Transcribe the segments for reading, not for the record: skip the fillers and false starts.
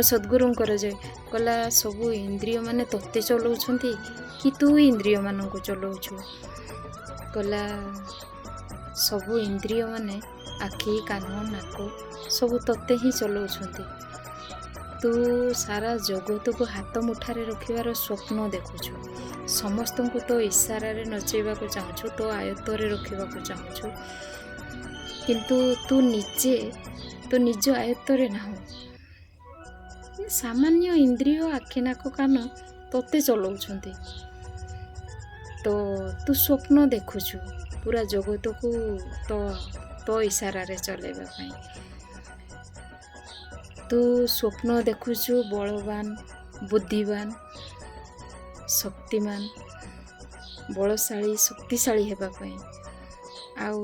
सद्गुरुंकर जे कला सबू इंद्रिय माने तत्ते चलाउछंती कि तू इंद्रिय मानक चलाउछु। कला सबू इंद्रिय माने आखि कान नाक सबू तत्ते ही चलाउछंती। तू सारा जगत को हाथ मुठारे रखिबार स्वप्न देखुछु। समस्त को तो इशारा रे नचेबा को चाहछु, तो आयत्त रे रखिबा को चाहछु, किंतु तू निज आयत्त रे ना। सामान्य इंद्रिय आखि नाक कान तोते चलाउछंती, तो तू स्वप्न देखुछु पूरा जगत को तो इशारा रे चलेबा पई। तू स्वप्न देखुछु बलवान, बुद्धिवान, शक्तिमान, बलशाली, शक्तिशाली हेबा पई। आउ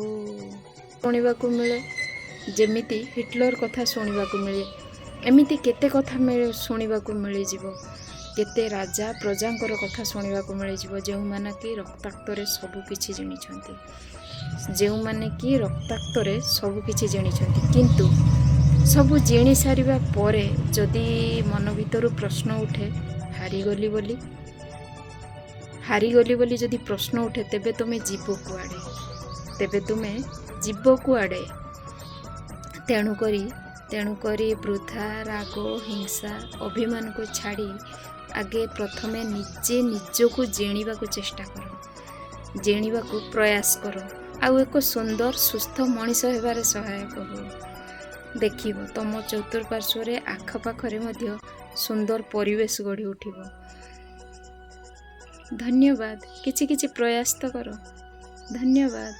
शुणिबा को मिले जेमिति हिटलर कथा शुणिबा को मिले, एमिति केते कथा शुणिबा को मिली जीवो। केते राजा प्रजांकर कथा शुणिबा को मिली जीवो, जेउ माने कि रक्ताक्त रे सब किछि जणिछंती, जेउ माने कि रक्ताक्त रे सब किछि जणिछंती। किंतु सब जेणी सारिबा परे जदि मन भितर प्रश्न उठे हारिगली बोली जदि प्रश्न उठे, तेबे तुमे जीव कुआडे। तेणुकरी वृथा राग हिंसा अभिमान को छाड़ी आगे प्रथमे निजको जेणिबा को चेष्टा करो, जेणिबा को प्रयास करो, आउ एक सुंदर सुस्थ मनीष हेबारे सहायक हो। देखिबो तम चतुर्पार्श्व आखपाखरे मध्य सुंदर परिवेश गढ़ी उठिबो। धन्यवाद। किछि प्रयास तो करो। धन्यवाद।